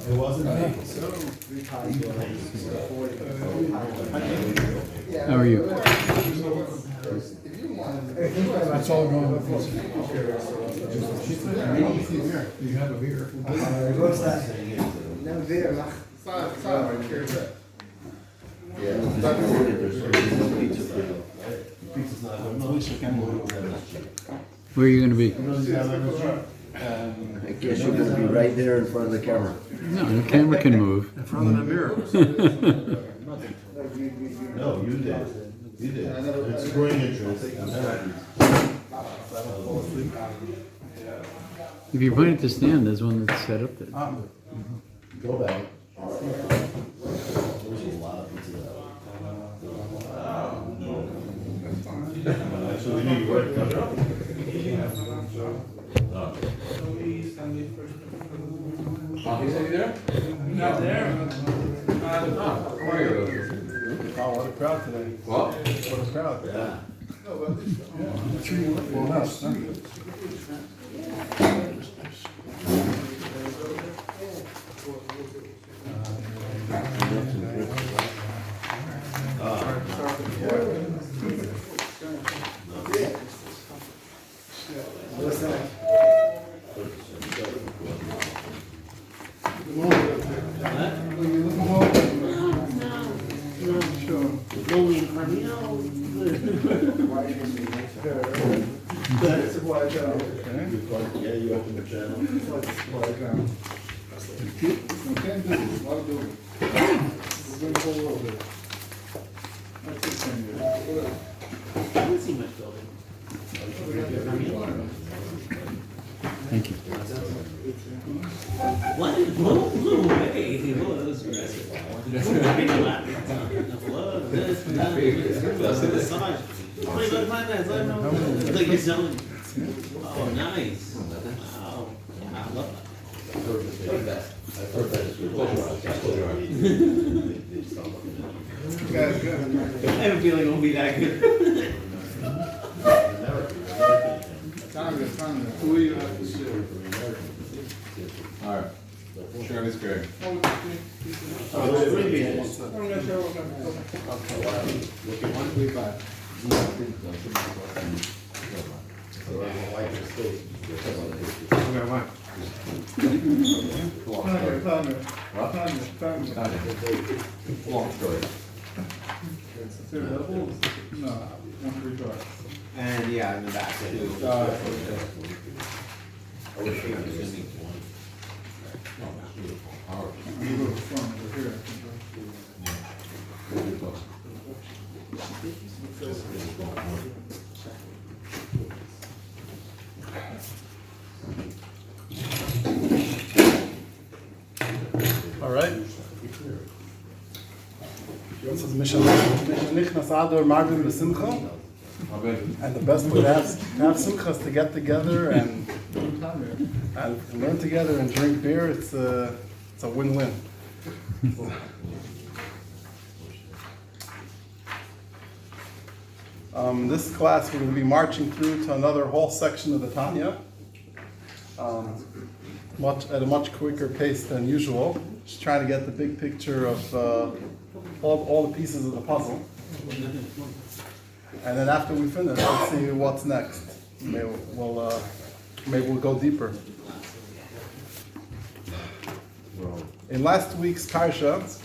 It wasn't me. How are you? That's all going on. You have a beer. Where are you going to be? I guess you're going to be right there in front of the camera. No, the camera can move. In front of the mirror. No, you did. You did. It's growing interest. If you point at the stand, there's one that's set up there. Go back. There's a lot of pizza that. So we need to work. Is he there? Not there. How are you? Oh, what a crowd today. What? What a crowd. Yeah. Full house, huh? What's that? Yeah, you opened the channel. Thank you. What? Whoa, hey, whoa, that was aggressive. Like you're selling. Oh, nice. Wow. Yeah, I love that. I have a feeling it won't be that good. Tanya, who are you at this year? Alright. Sharon is great. Long story. No, 135. And yeah, in the back too. All right. This is Mishanichnas Ador Marvin B'Simcha. And the best way to have simcha is to get together and learn together and drink beer. It's a win-win. This class we're going to be marching through to another whole section of the Tanya, at a much quicker pace than usual. Just trying to get the big picture of all the pieces of the puzzle. And then after we finish, let's see what's next. Maybe we'll go deeper. In last week's Parshas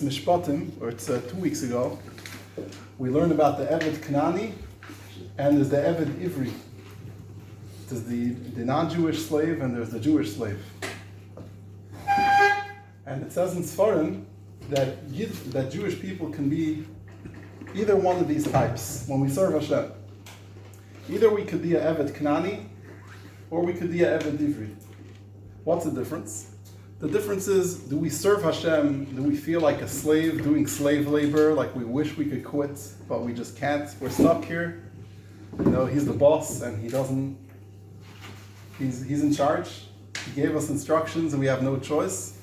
Mishpatim, or it's 2 weeks ago, we learned about the Eved Kanani and there's the Eved Ivri. There's the non-Jewish slave and there's the Jewish slave. And it says in Sfarim that Jewish people can be either one of these types when we serve Hashem. Either we could be a Eved Kanani, or we could be a Eved Ivri. What's the difference? The difference is, do we serve Hashem, do we feel like a slave doing slave labor, like we wish we could quit, but we just can't, we're stuck here. You know, he's the boss and he's in charge. He gave us instructions and we have no choice.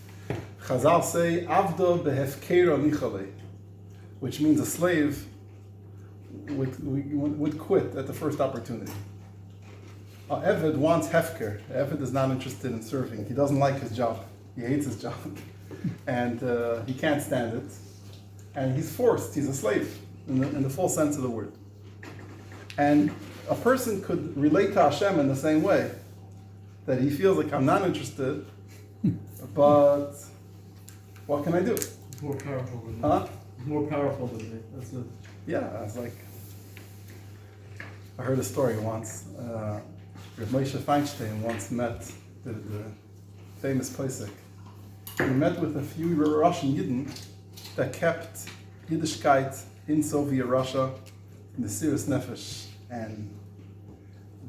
Chazal say, Avdo behefkeira nichale, which means a slave would quit at the first opportunity. Eved wants hefker. Eved is not interested in serving. He doesn't like his job. He hates his job, and he can't stand it, and he's forced. He's a slave in the full sense of the word. And a person could relate to Hashem in the same way, that he feels like, I'm not interested, but what can I do? More powerful than Huh? me. More powerful than me. That's it. Yeah, I was like, I heard a story once. Rabbi Moshe Feinstein once met the famous Pesach. He met with a few Russian Yidden that kept Yiddishkeit in Soviet Russia in the serious nefesh, and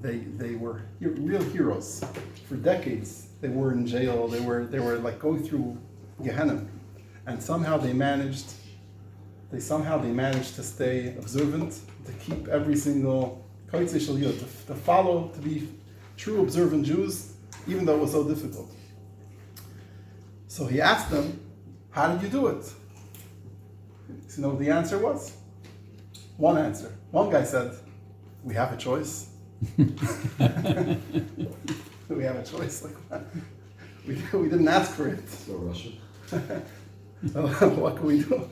they were real heroes for decades. They were in jail. They were like going through Gehenna, and somehow they managed to stay observant, to keep every single to follow, to be true observant Jews, even though it was so difficult. So he asked them, how did you do it? So you know what the answer was? One answer. One guy said, we have a choice. We have a choice. Like, we didn't ask for it. So Russian. What can we do?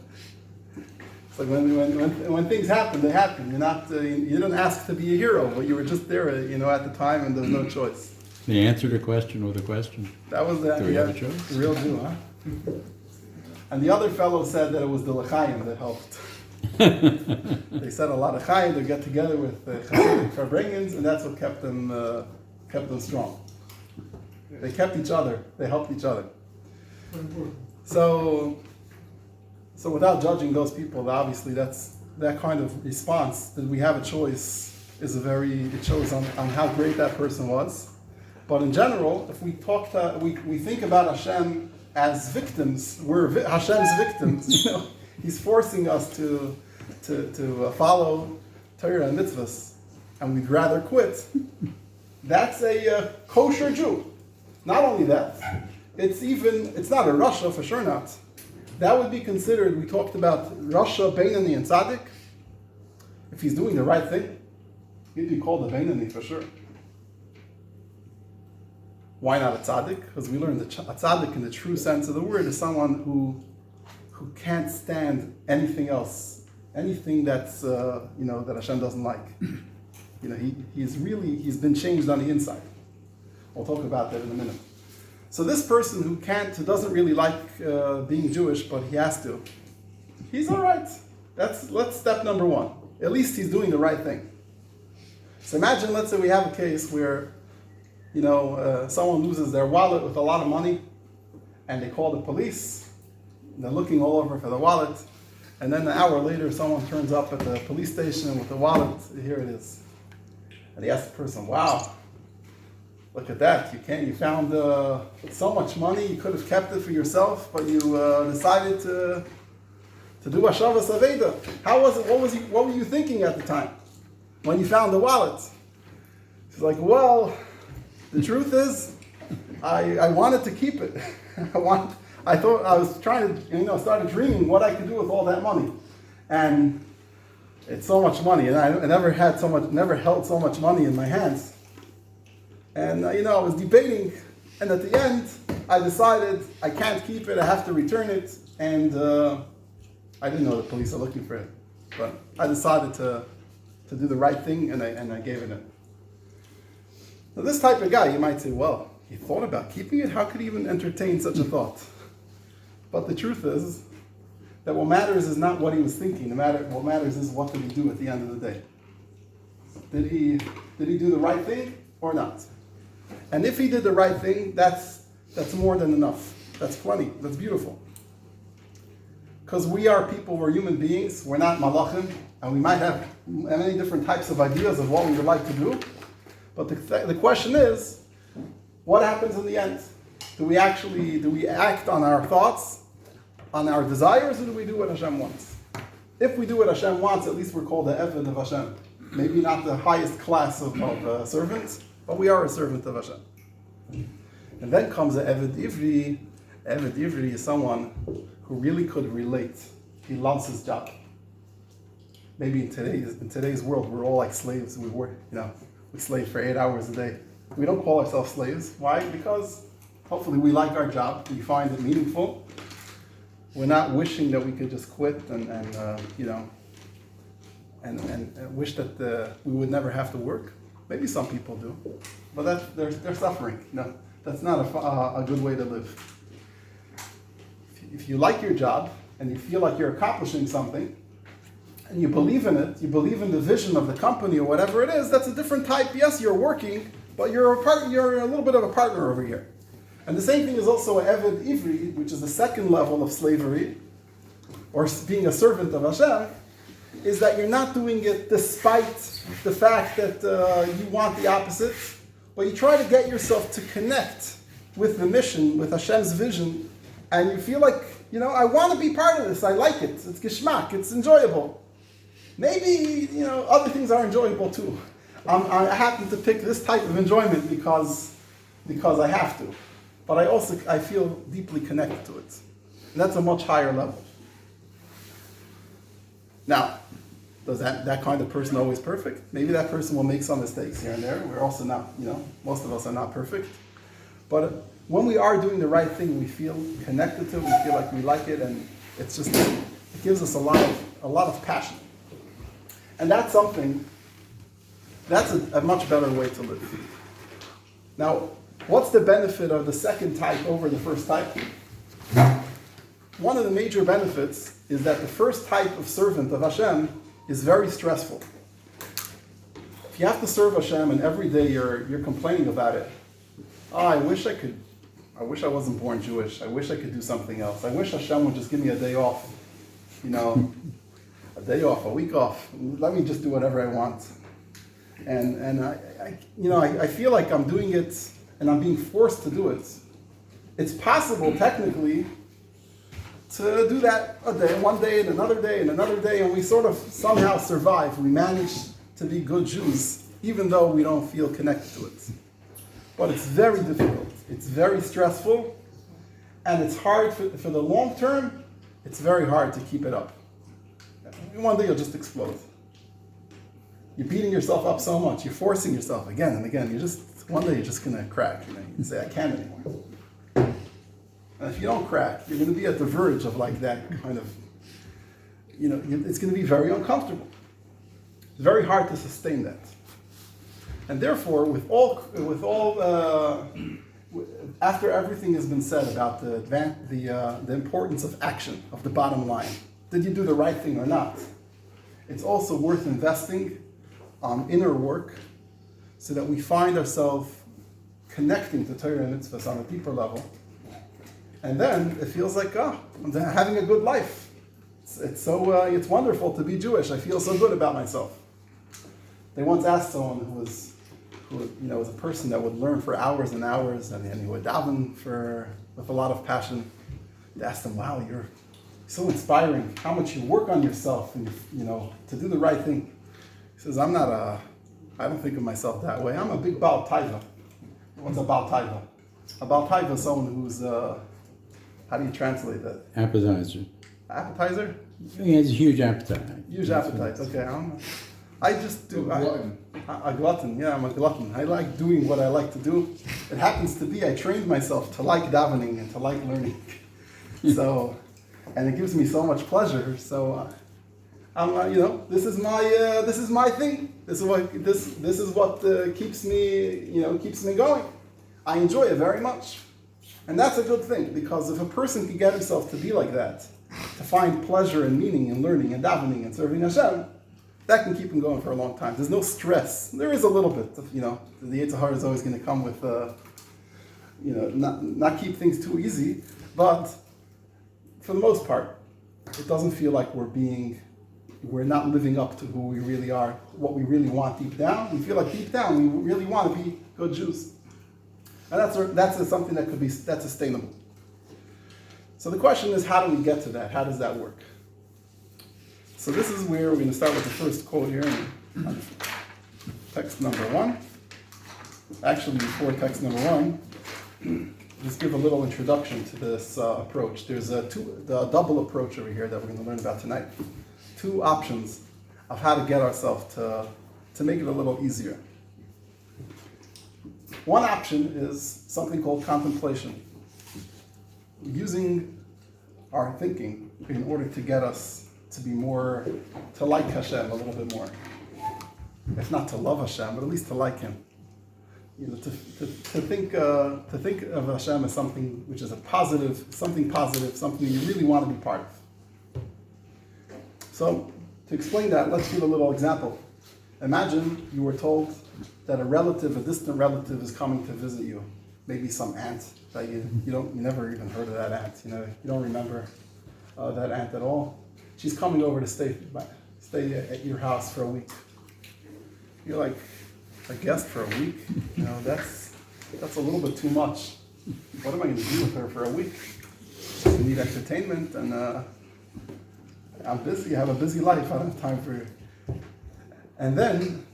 It's like when things happen, they happen. You didn't ask to be a hero, but you were just there, at the time, and there's no choice. They answered a question with a question. That was the Do we have a choice? real Jew, huh? And the other fellow said that it was the L'chaim that helped. They said a lot of Chaim to get together with Hasidic Farbrengens, and that's what kept them strong. They kept each other. They helped each other. So without judging those people, obviously that kind of response that we have a choice it shows on how great that person was. But in general, if we think about Hashem as victims, we're Hashem's victims. He's forcing us to follow Torah and mitzvahs, and we'd rather quit. That's a kosher Jew. Not only that, it's not a Russia, for sure not. That would be considered, we talked about Russia, Beinani, and Tzaddik. If he's doing the right thing, he'd be called a Beinani for sure. Why not a Tzaddik? Because we learned that a Tzaddik in the true sense of the word is someone who can't stand anything else, anything that's that Hashem doesn't like. He's been changed on the inside. We'll talk about that in a minute. So this person who doesn't really like being Jewish, but he has to, he's all right. That's step number one. At least he's doing the right thing. So imagine, let's say we have a case where, someone loses their wallet with a lot of money, and they call the police. They're looking all over for the wallet, and then an hour later, someone turns up at the police station with the wallet. Here it is, and they ask the person, "Wow, look at that! You found so much money. You could have kept it for yourself, but you decided to do Hashavas Aveda. How was it? What were you thinking at the time when you found the wallet?" She's like, "Well, the truth is, I wanted to keep it. I thought I was trying to, started dreaming what I could do with all that money, and it's so much money, and I never held so much money in my hands. And I was debating, and at the end, I decided I can't keep it. I have to return it, and I didn't know the police are looking for it, but I decided to do the right thing, and I gave it in." Now, this type of guy, you might say, well, he thought about keeping it? How could he even entertain such a thought? But the truth is that what matters is not what he was thinking. What matters is what did he do at the end of the day. Did he do the right thing or not? And if he did the right thing, that's more than enough. That's plenty. That's beautiful. Because we are people, we're human beings, we're not malachim, and we might have many different types of ideas of what we would like to do. But the question is, what happens in the end? Do we act on our thoughts, on our desires, or do we do what Hashem wants? If we do what Hashem wants, at least we're called the Eved of Hashem. Maybe not the highest class of servants, but we are a servant of Hashem. And then comes the Eved Ivri. Eved Ivri is someone who really could relate. He loves his job. Maybe in today's world, we're all like slaves. We slave for 8 hours a day. We don't call ourselves slaves. Why? Because Hopefully we like our job, we find it meaningful. We're not wishing that we could just quit and wish that we would never have to work. Maybe some people do, but they're suffering. No, that's not a good way to live. If you like your job and you feel like you're accomplishing something, and you believe in it, you believe in the vision of the company or whatever it is, that's a different type. Yes, you're working, but you're a little bit of a partner over here. And the same thing is also Eved Ivri, which is the second level of slavery, or being a servant of Hashem, is that you're not doing it despite the fact that you want the opposite, but you try to get yourself to connect with the mission, with Hashem's vision, and you feel like, I want to be part of this, I like it, it's geschmack, it's enjoyable. Maybe, other things are enjoyable too. I happen to pick this type of enjoyment because I have to. But I feel deeply connected to it. And that's a much higher level. Now, does that kind of person always perfect? Maybe that person will make some mistakes here and there. We're also not, most of us are not perfect. But when we are doing the right thing, we feel connected to it, we feel like we like it, and it gives us a lot of passion. And that's a much better way to live. Now, what's the benefit of the second type over the first type? One of the major benefits is that the first type of servant of Hashem is very stressful. If you have to serve Hashem and every day you're complaining about it, I wish I wasn't born Jewish. I wish I could do something else. I wish Hashem would just give me a day off. A day off, a week off. Let me just do whatever I want. And I feel like I'm doing it and I'm being forced to do it. It's possible, technically, to do that one day and another day and another day, and we sort of somehow survive. We manage to be good Jews, even though we don't feel connected to it. But it's very difficult. It's very stressful, and it's hard for the long term. It's very hard to keep it up. One day you'll just explode. You're beating yourself up so much. You're forcing yourself again and again. One day you're just going to crack. You say, I can't anymore. And if you don't crack, you're going to be at the verge of like that kind of, it's going to be very uncomfortable. It's very hard to sustain that. And therefore, after everything has been said about the importance of action, of the bottom line, did you do the right thing or not? It's also worth investing on inner work so that we find ourselves connecting to Torah and mitzvahs on a deeper level. And then it feels like, I'm having a good life. It's wonderful to be Jewish. I feel so good about myself. They once asked someone who was a person that would learn for hours and hours, and he would daven with a lot of passion. They asked him, wow, you're so inspiring, how much you work on yourself and to do the right thing. He says, I don't think of myself that way. I'm a big Baal Taiva. What's a Baal Taiva? A Baal Taiva is someone who's, how do you translate that? Appetizer. Appetizer? He has a huge appetite. Huge appetite, okay. I just do. A glutton, yeah, I'm a glutton. I like doing what I like to do. It happens to be, I trained myself to like davening and to like learning. And it gives me so much pleasure. So, this is my thing. This is what keeps me going. I enjoy it very much, and that's a good thing, because if a person can get himself to be like that, to find pleasure and meaning in learning and davening and serving Hashem, that can keep him going for a long time. There's no stress. There is a little bit of, the Yetzer Hara is always going to come with, not keep things too easy, but for the most part, it doesn't feel like we're not living up to who we really are, what we really want deep down. We feel like deep down we really want to be good Jews. And that's something that's sustainable. So the question is, how do we get to that? How does that work? So this is where we're going to start with the first quote here in text number 1. Actually, before text number 1, just give a little introduction to this approach. There's the double approach over here that we're going to learn about tonight. 2 options of how to get ourselves to make it a little easier. One option is something called contemplation. Using our thinking in order to get us to be more, to like Hashem a little bit more. If not to love Hashem, but at least to like Him. To think of Hashem as something which is something you really want to be part of. So, to explain that, let's give a little example. Imagine you were told that a distant relative is coming to visit you. Maybe some aunt that you never even heard of that aunt. You don't remember that aunt at all. She's coming over to stay at your house for a week. You're like, a guest for a week? That's a little bit too much. What am I going to do with her for a week? I need entertainment, and I'm busy. I have a busy life. I don't have time for you. And then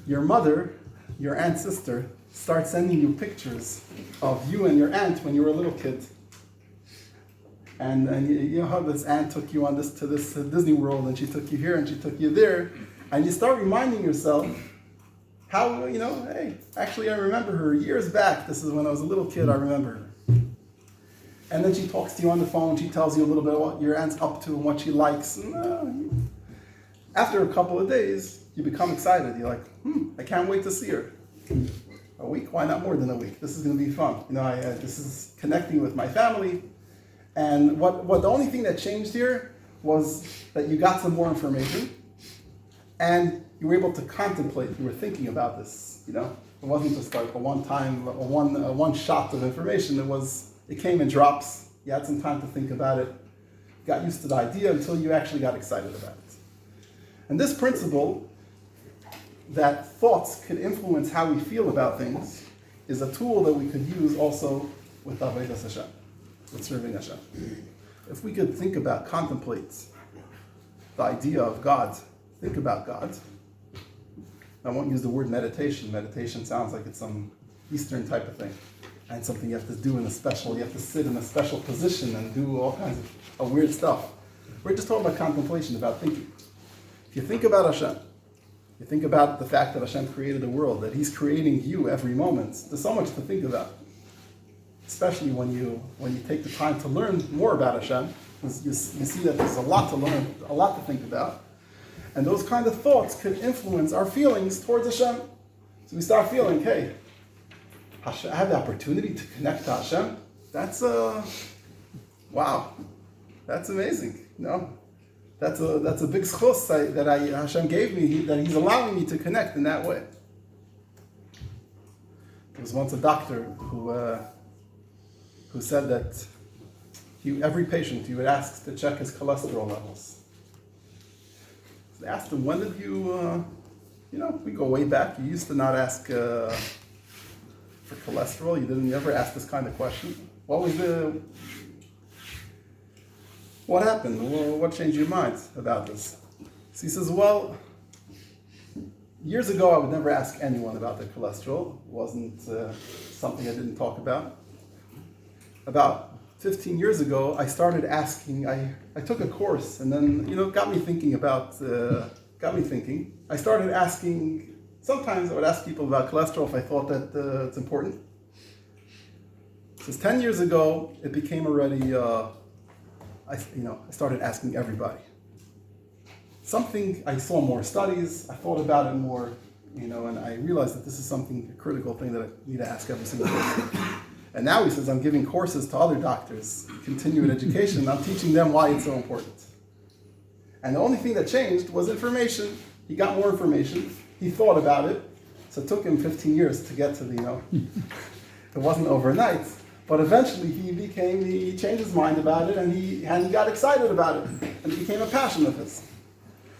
your mother, your aunt's sister, starts sending you pictures of you and your aunt when you were a little kid. And you know how this aunt took you to this Disney World, and she took you here and she took you there, and you start reminding yourself how, hey, actually I remember her years back. This is when I was a little kid, I remember her. And then she talks to you on the phone, she tells you a little bit what your aunt's up to and what she likes. And, after a couple of days, you become excited. You're like, I can't wait to see her. A week? Why not more than a week? This is going to be fun. This is connecting with my family. And what the only thing that changed here was that you got some more information, and you were able to contemplate. You were thinking about this. It wasn't just like a one shot of information. It came in drops. You had some time to think about it. You got used to the idea until you actually got excited about it. And this principle, that thoughts can influence how we feel about things, is a tool that we could use also with Avodas Hashem, with serving Hashem. If we could contemplate the idea of God, think about God. I won't use the word meditation. Meditation sounds like it's some Eastern type of thing, and something you have to do you have to sit in a special position and do all kinds of weird stuff. We're just talking about contemplation, about thinking. If you think about Hashem, you think about the fact that Hashem created the world, that He's creating you every moment. There's so much to think about. Especially when you take the time to learn more about Hashem, you see that there's a lot to learn, a lot to think about. And those kind of thoughts could influence our feelings towards Hashem. So we start feeling, hey, I have the opportunity to connect to Hashem. That's wow, that's amazing. That's a big schos that Hashem gave me, that He's allowing me to connect in that way. There was once a doctor who said that every patient he would ask to check his cholesterol levels. So they asked him, when did you, we go way back. You used to not ask for cholesterol. You ever ask this kind of question. What happened? What changed your mind about this? So he says, well, years ago I would never ask anyone about their cholesterol. It wasn't something I didn't talk about. About 15 years ago, I started asking, I took a course, and then, got me thinking. I started asking, sometimes I would ask people about cholesterol if I thought that it's important. Since 10 years ago, it became already, I started asking everybody. I saw more studies, I thought about it more, and I realized that this is a critical thing that I need to ask every single person. And now he says, I'm giving courses to other doctors, continuing education, and I'm teaching them why it's so important. And the only thing that changed was information. He got more information, he thought about it, so it took him 15 years to get to it wasn't overnight, but eventually he changed his mind about it, and he got excited about it, and it became a passion of his.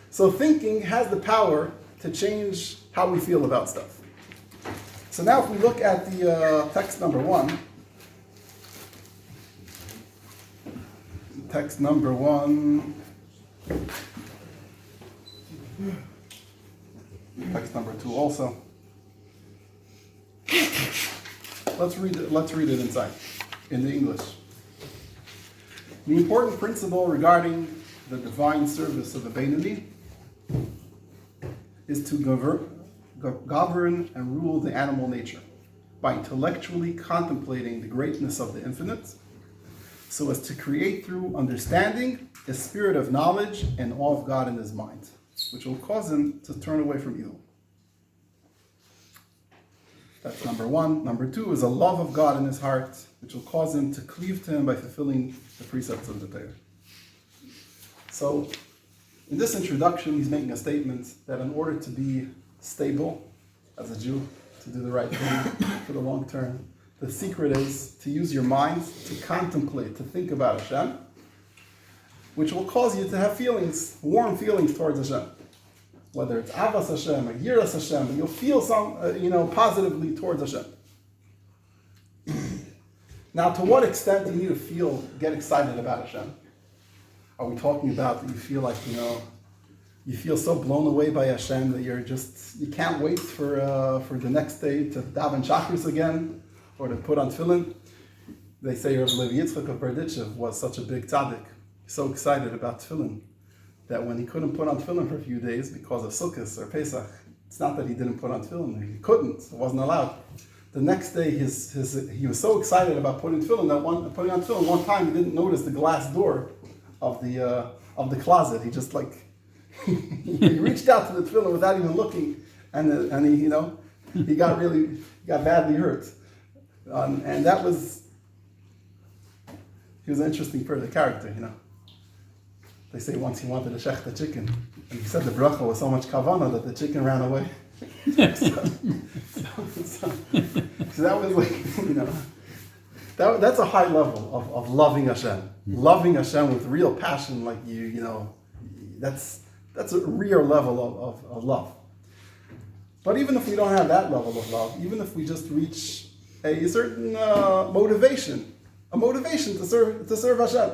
So thinking has the power to change how we feel about stuff. So now if we look at the text number 1, text number 1, text number 2 also. Let's read it inside, in the English. The important principle regarding the divine service of the Beinoni is to govern and rule the animal nature. by intellectually contemplating the greatness of the infinite, so as to create through understanding a spirit of knowledge and awe of God in his mind, which will cause him to turn away from evil. That's number one. Number two is a love of God in his heart, which will cause him to cleave to him by fulfilling the precepts of the Torah. So, in this introduction, he's making a statement that in order to be stable as a Jew, to do the right thing for the long term, the secret is to use your mind to contemplate, to think about Hashem, which will cause you to have feelings, warm feelings towards Hashem. Whether it's Avas Hashem or Yiras Hashem, you'll feel some, positively towards Hashem. Now, to what extent do you need to get excited about Hashem? Are we talking about that you feel like, you feel so blown away by Hashem that you can't wait for the next day to daven chakras again or to put on tefillin? They say Rabbi Mendy Elishevitz of Berditchev was such a big tzaddik, so excited about tefillin, that when he couldn't put on tefillin for a few days because of Sukkot or Pesach, it's not that he didn't put on tefillin, he couldn't, it wasn't allowed. The next day, he was so excited about putting on tefillin, one time he didn't notice the glass door of the closet. He just he reached out to the tefillin without even looking, and he got badly hurt, and that was, he was an interesting character. They say once he wanted to shech the chicken, and he said the bracha was so much kavanah that the chicken ran away. So that was that's a high level of loving Hashem. Loving Hashem with real passion, that's a real level of love. But even if we don't have that level of love, even if we just reach a certain motivation to serve Hashem,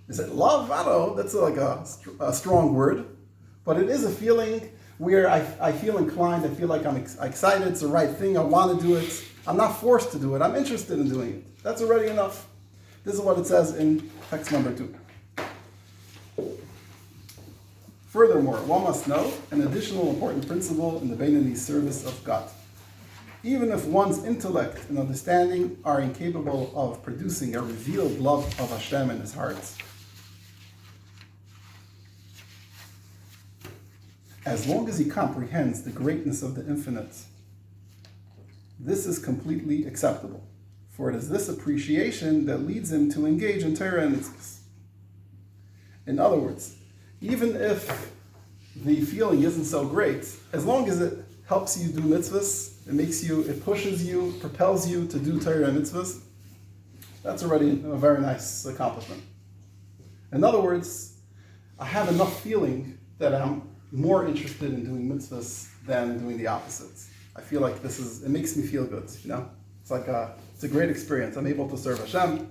is it love? I don't know. That's a strong word, but it is a feeling where I feel inclined. I feel like I'm excited. It's the right thing. I want to do it. I'm not forced to do it. I'm interested in doing it. That's already enough. This is what it says in text number 2. Furthermore, one must know an additional important principle in the Beinoni service of God. Even if one's intellect and understanding are incapable of producing a revealed love of Hashem in his heart, as long as he comprehends the greatness of the infinite, this is completely acceptable, for it is this appreciation that leads him to engage in Torah and mitzvahs. In other words, even if the feeling isn't so great, as long as it helps you do mitzvahs, it pushes you, propels you to do Torah and mitzvahs, that's already a very nice accomplishment. In other words, I have enough feeling that I'm more interested in doing mitzvahs than doing the opposites. I feel like it makes me feel good, It's it's a great experience. I'm able to serve Hashem.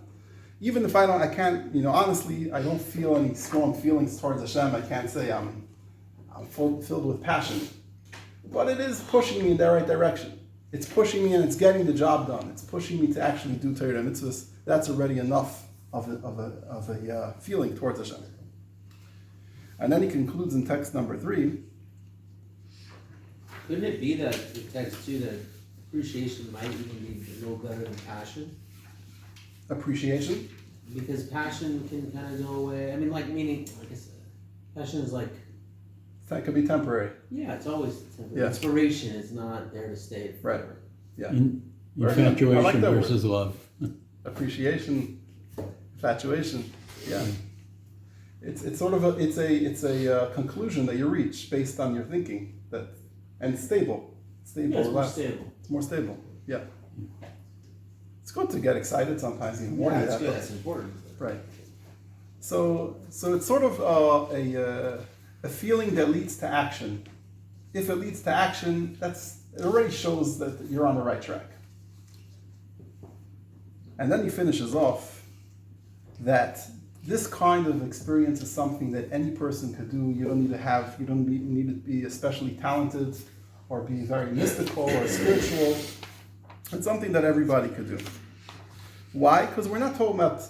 Even if honestly, I don't feel any strong feelings towards Hashem. I can't say I'm filled with passion. But it is pushing me in the right direction. It's pushing me and it's getting the job done. It's pushing me to actually do Torah and mitzvahs. That's already enough of a feeling towards Hashem. And then he concludes in text number 3. Couldn't it be that the text too, that appreciation might even be a little better than passion? Appreciation? Because passion can kind of go away. Meaning, like I said, passion is That could be temporary. Yeah, it's always temporary. Yeah. Inspiration is not there to stay forever. Right. Yeah. Infatuation I like that versus word. love. Appreciation, infatuation. Yeah. It's sort of a conclusion that you reach based on your thinking and it's stable. Yeah, it's more stable. It's more stable. Yeah. It's good to get excited sometimes, even more. Yeah, than that's that, good. but- That's important. Right. So it's sort of a feeling that leads to action. If it leads to action, it already shows that you're on the right track. And then he finishes off that this kind of experience is something that any person could do. You don't need to be especially talented or be very mystical or spiritual. It's something that everybody could do. Why? Because we're not talking about,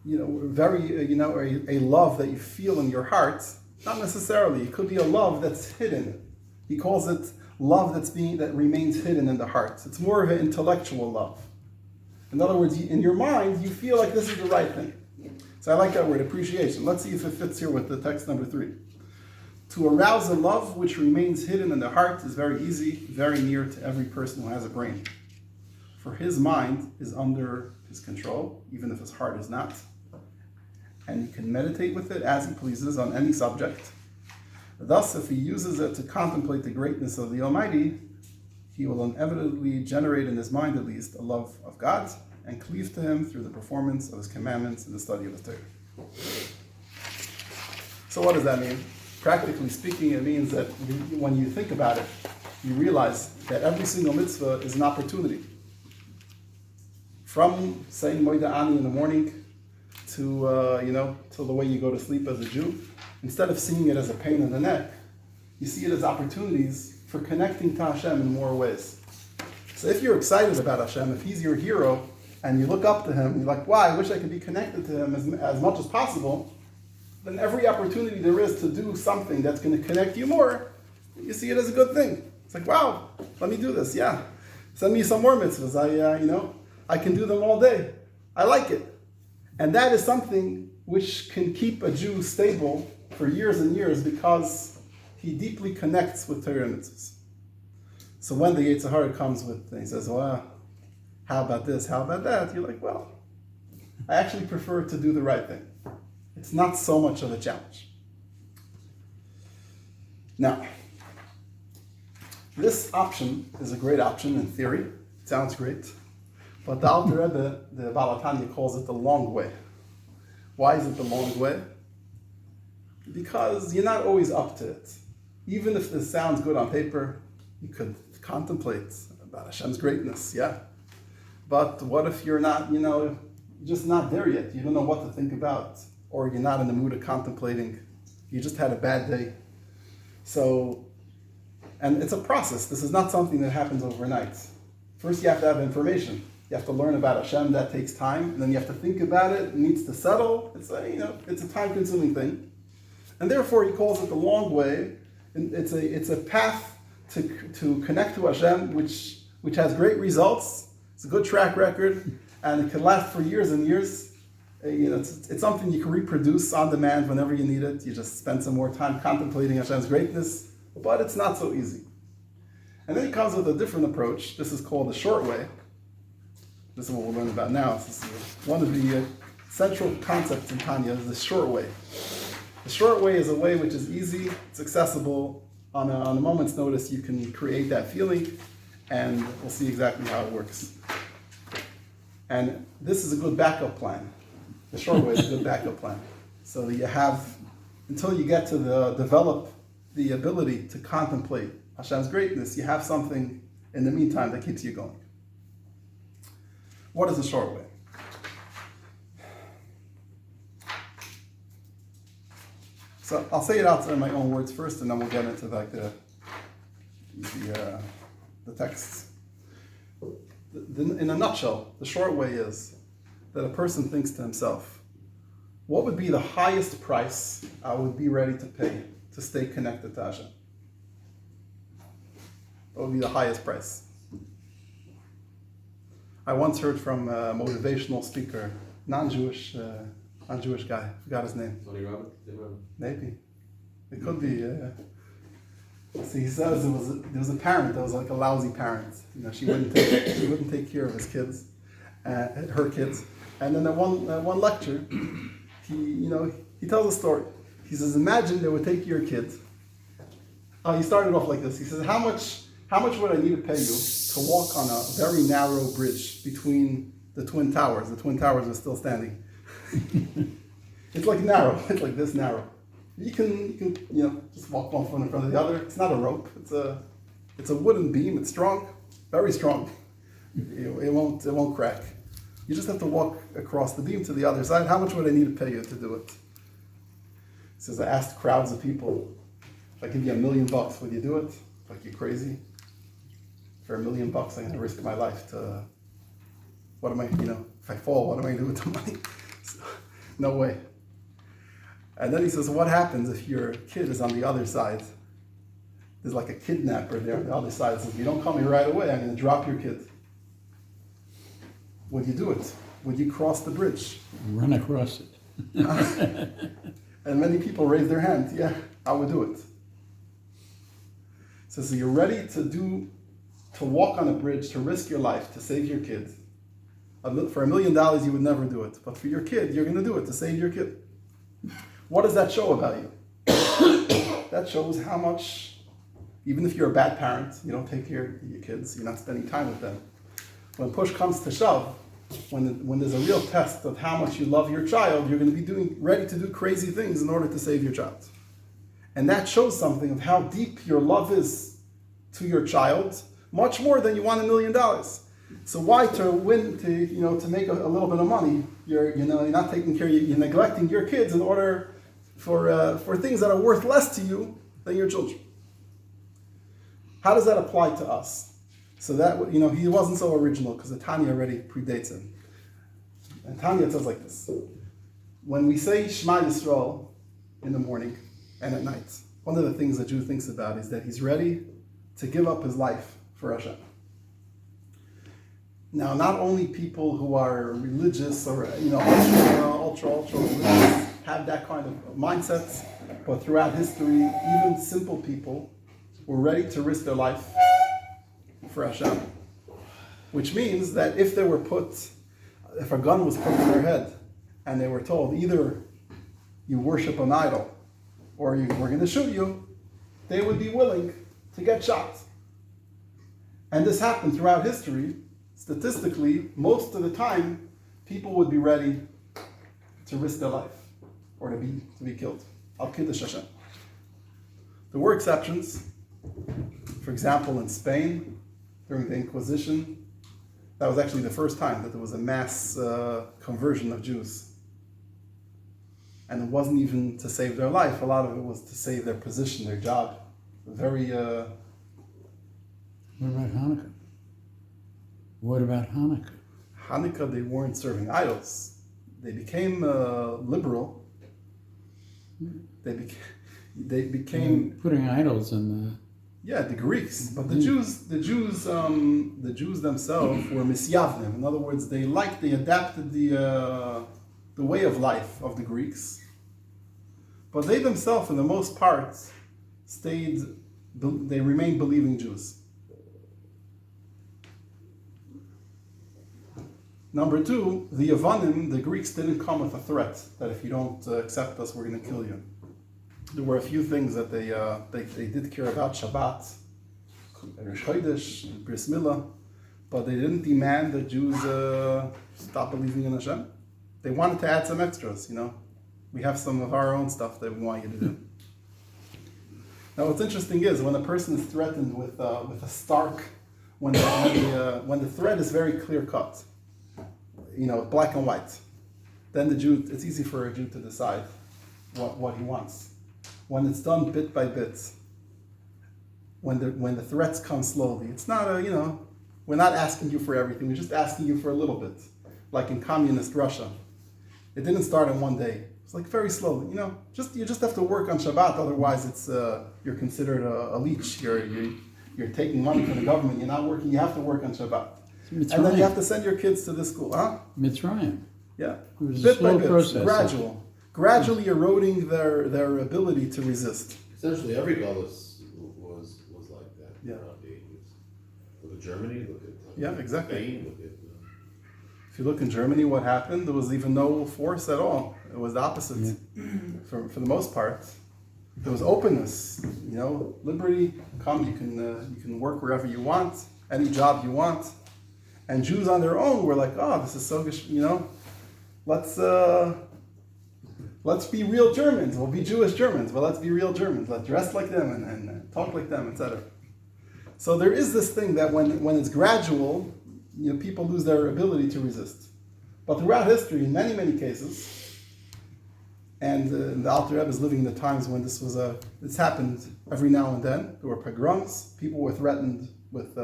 a love that you feel in your heart. Not necessarily. It could be a love that's hidden. He calls it love that remains hidden in the heart. It's more of an intellectual love. In other words, in your mind, you feel like this is the right thing. So I like that word, appreciation. Let's see if it fits here with the text number 3. To arouse a love which remains hidden in the heart is very easy, very near to every person who has a brain. For his mind is under his control, even if his heart is not. And he can meditate with it as he pleases on any subject. Thus, if he uses it to contemplate the greatness of the Almighty, he will inevitably generate in his mind at least a love of God and cleave to him through the performance of his commandments and the study of his Torah. So what does that mean? Practically speaking, it means that when you think about it, you realize that every single mitzvah is an opportunity. From saying Moida Ani in the morning to the way you go to sleep as a Jew, instead of seeing it as a pain in the neck, you see it as opportunities for connecting to Hashem in more ways. So if you're excited about Hashem, if He's your hero, and you look up to Him, you're like, wow, I wish I could be connected to Him as much as possible, then every opportunity there is to do something that's going to connect you more, you see it as a good thing. It's like, wow, let me do this, yeah. Send me some more mitzvahs, I can do them all day. I like it. And that is something which can keep a Jew stable for years and years because he deeply connects with Torah and mitzvahs. So when the Yetzer Hara comes and he says, well, how about this, how about that? You're like, well, I actually prefer to do the right thing. It's not so much of a challenge. Now, this option is a great option in theory. It sounds great. But the Alter Rebbe, the Baal Tanya, calls it the long way. Why is it the long way? Because you're not always up to it. Even if this sounds good on paper, you could contemplate about Hashem's greatness, yeah. But what if you're not, just not there yet? You don't know what to think about, or you're not in the mood of contemplating. You just had a bad day. So, and it's a process. This is not something that happens overnight. First, you have to have information. You have to learn about Hashem. That takes time, and then you have to think about it. It needs to settle. It's a time-consuming thing, and therefore he calls it the long way. And it's a path to connect to Hashem, which has great results. It's a good track record, and it can last for years and years. It's something you can reproduce on demand whenever you need it. You just spend some more time contemplating Hashem's greatness, but it's not so easy. And then he comes with a different approach. This is called the short way. This is what we'll learn about now. This is one of the central concepts in Tanya is the short way. The short way is a way which is easy, it's accessible. On a moment's notice, you can create that feeling, and we'll see exactly how it works. And this is a good backup plan. The short way is a good backup plan. So that you have, until you get to develop the ability to contemplate Hashem's greatness, you have something in the meantime that keeps you going. What is the short way? So I'll say it out in my own words first, and then we'll get into the texts. In a nutshell, the short way is that a person thinks to himself, what would be the highest price I would be ready to pay to stay connected to Hashem? What would be the highest price? I once heard from a motivational speaker, non-Jewish guy, forgot his name. Tony Robbins? Maybe. It could be. So he says there was a parent that was like a lousy parent. She wouldn't take care of his kids, her kids. And then at one lecture, he tells a story. He says, imagine they would take your kids. He started off like this. He says, how much would I need to pay you to walk on a very narrow bridge between the Twin Towers? The Twin Towers are still standing. It's like narrow. It's like this narrow. You can just walk one foot in front of the other. It's not a rope. It's a wooden beam. It's strong, very strong. It won't crack. You just have to walk across the beam to the other side. How much would I need to pay you to do it? He says, I asked crowds of people, if I give you $1 million, would you do it? Like, you crazy? For $1 million, I'm going to risk my life to, if I fall, what am I going to do with the money? No way. And then he says, what happens if your kid is on the other side there's like a kidnapper there on the other side. Says, if you don't come here right away, I'm going to drop your kid. Would you do it? Would you cross the bridge? Run across it. And many people raise their hand. Yeah, I would do it. So you're ready to walk on a bridge, to risk your life, to save your kid. For $1 million, you would never do it. But for your kid, you're going to do it to save your kid. What does that show about you? That shows how much, even if you're a bad parent, you don't take care of your kids, you're not spending time with them. When push comes to shove, when there's a real test of how much you love your child, you're going to be ready to do crazy things in order to save your child. And that shows something of how deep your love is to your child, much more than you want $1 million. So why to make a little bit of money? You're not taking care. You're neglecting your kids in order for things that are worth less to you than your children. How does that apply to us? So that he wasn't so original because the Tanya already predates him. And Tanya says like this: when we say Shema Yisrael in the morning and at night, one of the things a Jew thinks about is that he's ready to give up his life for Hashem. Now, not only people who are religious or ultra religious have that kind of mindset, but throughout history, even simple people were ready to risk their life for Hashem. Which means that if a gun was put to their head and they were told either you worship an idol or we're going to shoot you, they would be willing to get shot. And this happened throughout history. Statistically, most of the time, people would be ready to risk their life or to be killed. Al Kiddush Hashem. There were exceptions. For example, in Spain, during the Inquisition, that was actually the first time that there was a mass conversion of Jews. And it wasn't even to save their life. A lot of it was to save their position, their job. Very... What about Hanukkah? Hanukkah, they weren't serving idols. They became liberal. They became putting idols in the Greeks, but the Jews themselves were misyavnim. In other words, they adapted the way of life of the Greeks, but they themselves, for the most part, they remained believing Jews. Number two, the Yavanim, the Greeks, didn't come with a threat that if you don't accept us, we're going to kill you. There were a few things that they did care about: Shabbat, Rosh Chodesh, Bris Milah, but they didn't demand that Jews stop believing in Hashem. They wanted to add some extras. We have some of our own stuff that we want you to do. Now, what's interesting is when a person is threatened with a stark, when the threat is very clear cut, black and white, then it's easy for a Jew to decide what he wants. When it's done bit by bit, when the threats come slowly, it's not we're not asking you for everything, we're just asking you for a little bit. Like in communist Russia, it didn't start in one day. It's like very slowly. You just have to work on Shabbat, otherwise it's you're considered a leech. You're taking money from the government. You're not working. You have to work on Shabbat. And then you have to send your kids to this school, huh? Mitzrayim. Yeah. It was Bit a slow by bit, process. gradually eroding their ability to resist. Essentially, every gullus was like that. Yeah. Throughout the ages. Look at Germany. Look at Exactly. Spain. Look at. If you look in Germany, what happened? There was even no force at all. It was the opposite. Yeah. For the most part, there was openness. Liberty. Come, you can work wherever you want, any job you want. And Jews on their own were like, oh, this is so good, let's be real Germans. We'll be Jewish Germans, but let's be real Germans. Let's dress like them and talk like them, etc. So there is this thing that when it's gradual, people lose their ability to resist. But throughout history, in many, many cases, and the Alter Rebbe is living in the times when this happened every now and then. There were pogroms. People were threatened with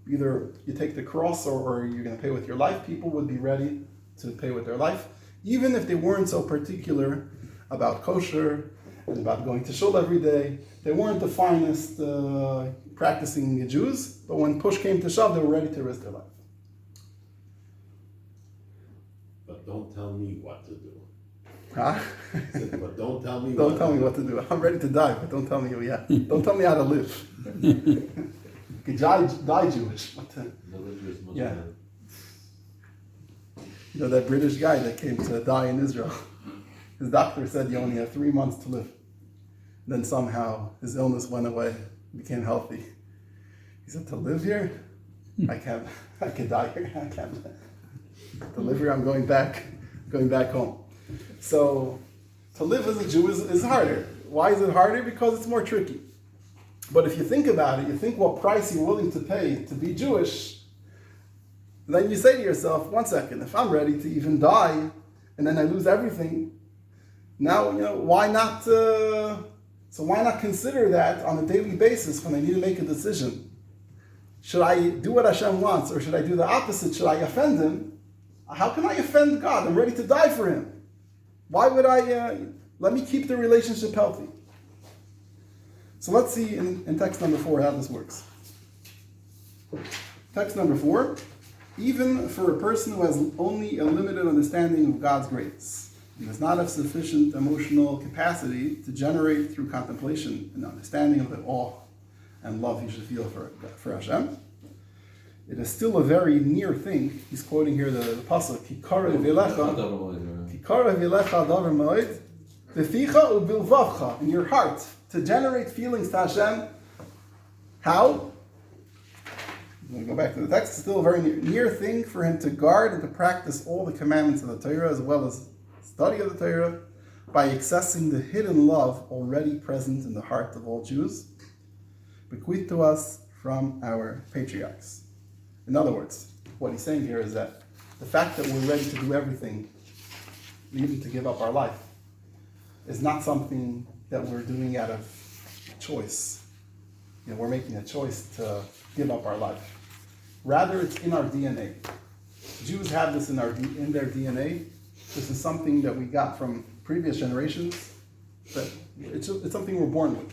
either you take the cross or you're going to pay with your life. People would be ready to pay with their life, even if they weren't so particular about kosher and about going to shul every day. They weren't the finest practicing Jews, but when push came to shove, they were ready to risk their life. But don't tell me what to do. Huh? I said, but don't tell me Don't tell me what to do. I'm ready to die, but don't tell me, don't tell me how to live. You could die Jewish. But, yeah. You know, that British guy that came to die in Israel, his doctor said you only have 3 months to live. Then somehow his illness went away, became healthy. He said, to live here? I can die here. I can't. To live here, I'm going back home. So to live as a Jew is harder. Why is it harder? Because it's more tricky. But if you think about it, you think what price you're willing to pay to be Jewish, then you say to yourself, one second, if I'm ready to even die and then I lose everything, now, why not? So why not consider that on a daily basis when I need to make a decision? Should I do what Hashem wants, or should I do the opposite? Should I offend Him? How can I offend God? I'm ready to die for Him. Why would I? Let me keep the relationship healthy. So let's see in text number 4 how this works. Text number 4. Even for a person who has only a limited understanding of God's grace, he does not have sufficient emotional capacity to generate through contemplation an understanding of the awe and love he should feel for Hashem. It is still a very near thing. He's quoting here the pasuk, Ki karev elecha davar moed, beficha ubilvavcha, in your heart, to generate feelings to Hashem. How? I'm going to go back to the text. It's still a very near thing for him to guard and to practice all the commandments of the Torah, as well as study of the Torah, by accessing the hidden love already present in the heart of all Jews, bequeathed to us from our patriarchs. In other words, what he's saying here is that the fact that we're ready to do everything, even to give up our life, is not something that we're doing out of choice. We're making a choice to give up our life. Rather, it's in our DNA. Jews have this in their DNA. This is something that we got from previous generations. But it's something we're born with.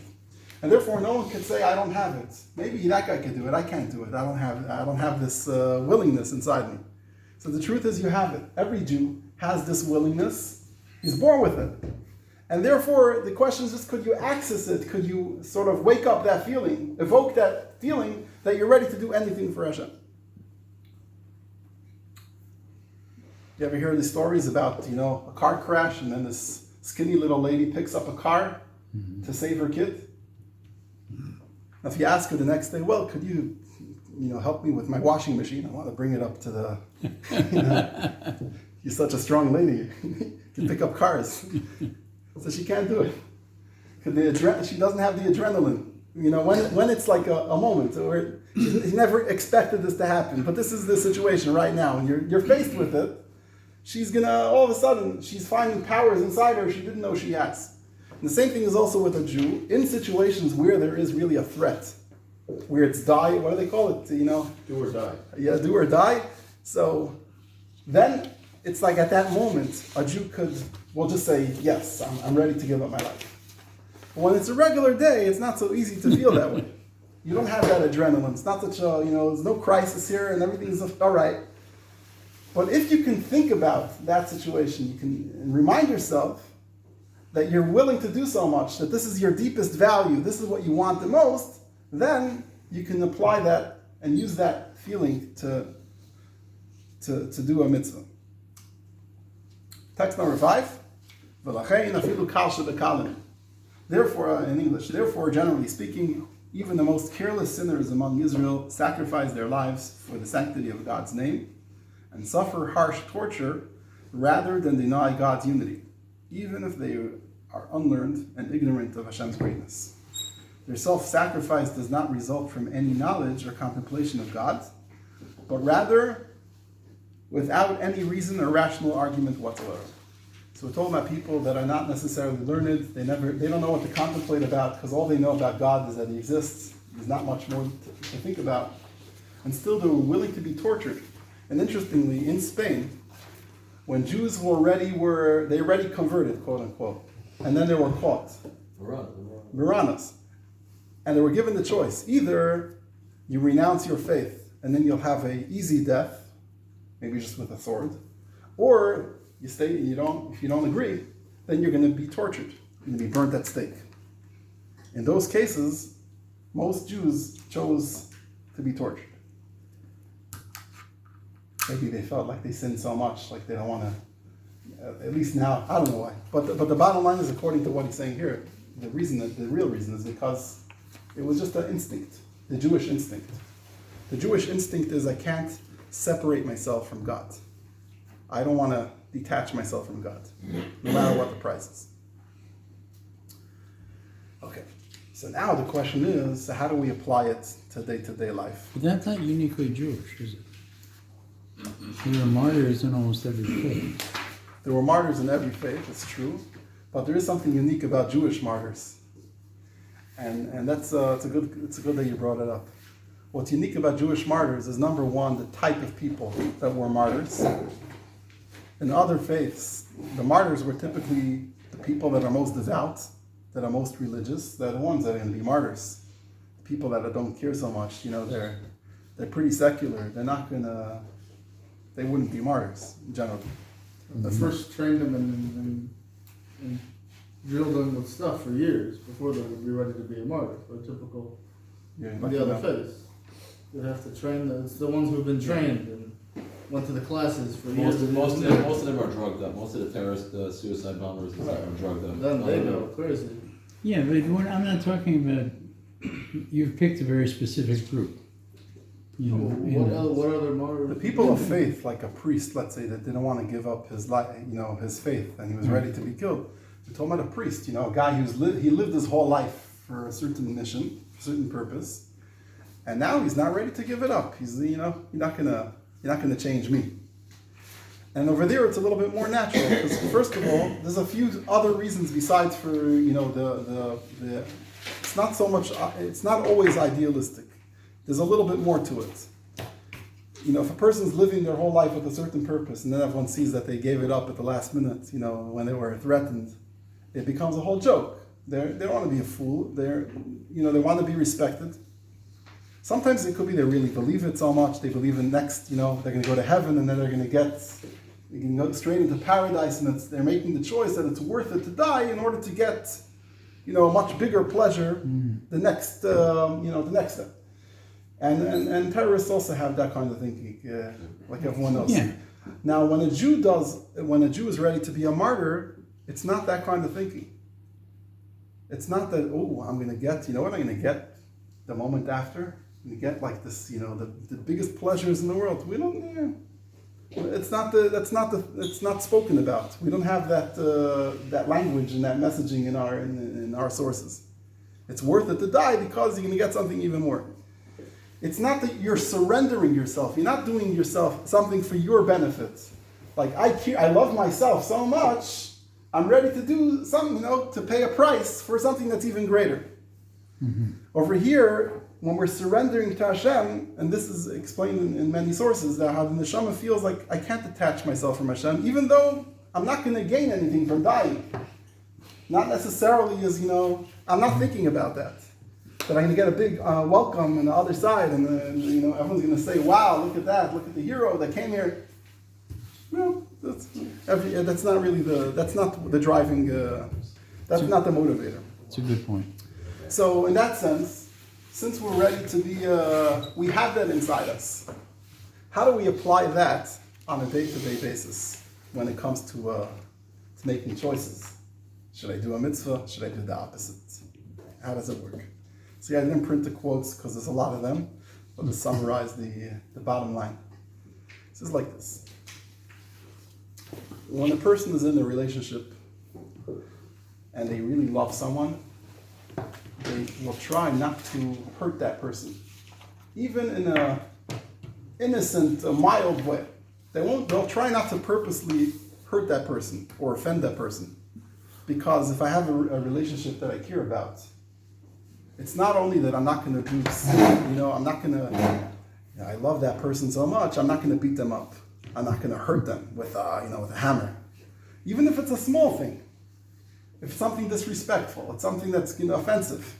And therefore, no one could say, I don't have it. Maybe that guy could do it. I can't do it. I don't have this willingness inside me. So the truth is, you have it. Every Jew has this willingness. He's born with it. And therefore, the question is just, could you access it? Could you sort of wake up that feeling, evoke that feeling that you're ready to do anything for Hashem? You ever hear these stories about, a car crash and then this skinny little lady picks up a car to save her kid? Now, if you ask her the next day, well, could you, help me with my washing machine? I want to bring it up to the, you're such a strong lady. You can pick up cars. So she can't do it. She doesn't have the adrenaline. When it's like a moment where she never expected this to happen, but this is the situation right now, and you're faced with it. She's gonna, all of a sudden, she's finding powers inside her she didn't know she has. And the same thing is also with a Jew. In situations where there is really a threat, where it's die, what do they call it? Do or die. Yeah, do or die. So then it's like at that moment, a Jew will just say, yes, I'm ready to give up my life. But when it's a regular day, it's not so easy to feel that way. You don't have that adrenaline. It's not that, there's no crisis here and everything's all right. But if you can think about that situation, you can remind yourself that you're willing to do so much, that this is your deepest value, this is what you want the most, then you can apply that and use that feeling to do a mitzvah. Text number 5. Therefore, in English, generally speaking, even the most careless sinners among Israel sacrifice their lives for the sanctity of God's name and suffer harsh torture rather than deny God's unity, even if they are unlearned and ignorant of Hashem's greatness. Their self-sacrifice does not result from any knowledge or contemplation of God, but rather without any reason or rational argument whatsoever. So we're talking about people that are not necessarily learned. They don't know what to contemplate about, because all they know about God is that He exists. There's not much more to think about. And still they're willing to be tortured. And interestingly, in Spain, when Jews they already converted, quote unquote, and then they were caught, Miranas. And they were given the choice. Either you renounce your faith and then you'll have an easy death, maybe just with a sword, or you stay and if you don't agree, then you're going to be tortured. You're going to be burnt at stake. In those cases, most Jews chose to be tortured. Maybe they felt like they sinned so much, like they don't want to, at least now, I don't know why. But the bottom line is, according to what he's saying here, the real reason is because it was just an instinct, the Jewish instinct. The Jewish instinct is I can't separate myself from God. I don't want to detach myself from God, no matter what the price is. Okay, so now the question is, how do we apply it to day-to-day life? But that's not uniquely Jewish, is it? There are martyrs in almost every faith. There were martyrs in every faith, it's true, but there is something unique about Jewish martyrs. And that's it's good that you brought it up. What's unique about Jewish martyrs is, number one, the type of people that were martyrs. In other faiths, the martyrs were typically the people that are most devout, that are most religious. They're the ones that are going to be martyrs. The people that don't care so much, they're pretty secular. They wouldn't be martyrs generally. I first trained them and drilled them with stuff for years before they would be ready to be a martyr. For a typical the other faiths, you have to train it's the ones who've been trained and went to the classes for years. Most of them are drugged up. Most of the terrorist suicide bombers are drugged up. Then they go crazy. Yeah, but I'm not talking about, you've picked a very specific group. What other martyrs? The people of faith, like a priest, let's say, that didn't want to give up his life, his faith, and he was ready to be killed. We're talking about a priest, a guy he lived his whole life for a certain mission, for a certain purpose, and now he's not ready to give it up. He's, you're not gonna change me. And over there, it's a little bit more natural, because first of all, there's a few other reasons besides for it's not so much. It's not always idealistic. There's a little bit more to it. If a person's living their whole life with a certain purpose, and then everyone sees that they gave it up at the last minute, when they were threatened, it becomes a whole joke. They don't want to be a fool. They want to be respected. Sometimes it could be they really believe it so much, they believe in next, they're going to go to heaven, and then they can go straight into paradise, and they're making the choice that it's worth it to die in order to get, a much bigger pleasure the next step. And terrorists also have that kind of thinking, like everyone else. Yeah. Now, when a Jew is ready to be a martyr, it's not that kind of thinking. It's not that, I'm going to get, what I'm going to get the moment after? I'm going to get like this, the biggest pleasures in the world. We don't, it's not spoken about. We don't have that language and that messaging in our sources. It's worth it to die because you're going to get something even more. It's not that you're surrendering yourself. You're not doing yourself something for your benefit. Like, I love myself so much, I'm ready to do something, to pay a price for something that's even greater. Mm-hmm. Over here, when we're surrendering to Hashem, and this is explained in many sources, that how the neshama feels like I can't detach myself from Hashem, even though I'm not going to gain anything from dying. Not necessarily as, I'm not thinking about that. That I'm going to get a big welcome on the other side, and everyone's going to say, "Wow, look at that! Look at the hero that came here." Well, that's not really that's not the driving. That's not the motivator. It's a good point. So, in that sense, since we're ready to be, we have that inside us. How do we apply that on a day-to-day basis when it comes to making choices? Should I do a mitzvah? Should I do the opposite? How does it work? See, I didn't print the quotes because there's a lot of them, but to summarize the bottom line. This is like this. When a person is in a relationship and they really love someone, they will try not to hurt that person. Even in a innocent, a mild way. They'll try not to purposely hurt that person or offend that person. Because if I have a relationship that I care about, it's not only that I'm not going to do, I'm not going to, I love that person so much, I'm not going to beat them up. I'm not going to hurt them with a hammer. Even if it's a small thing. if it's something disrespectful, it's something that's offensive.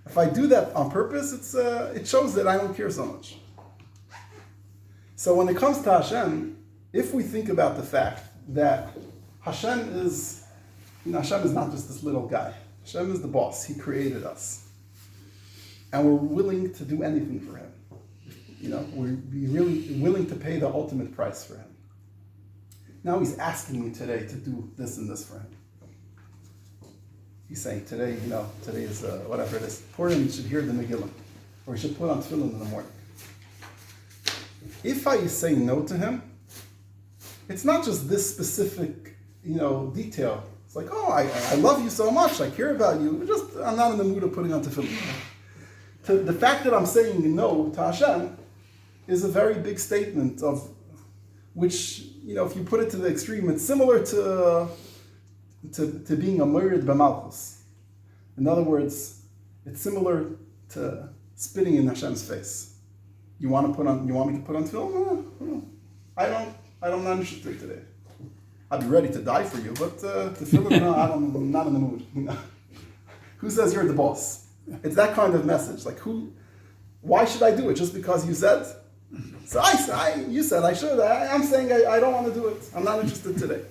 If I do that on purpose, it shows that I don't care so much. So when it comes to Hashem, if we think about the fact that Hashem is not just this little guy. Hashem is the boss. He created us. And we're willing to do anything for him. We're really willing to pay the ultimate price for him. Now he's asking me today to do this and this for him. He's saying today is whatever it is. Purim, you should hear the Megillah. Or you should put on tefillin in the morning. If I say no to him, it's not just this specific, detail. It's like, oh, I love you so much, I care about you. I'm not in the mood of putting on tefillin. The fact that I'm saying no to Hashem is a very big statement of which, if you put it to the extreme, it's similar to being a murid b'malchus. In other words, it's similar to spitting in Hashem's face. You want me to put on tefillin? No. I'm not interested today. I'd be ready to die for you, but tefillin, no, I'm not in the mood. Who says you're the boss? It's that kind of message. Like why should I do it? Just because you said? So you said I should. I'm saying I don't want to do it. I'm not interested today.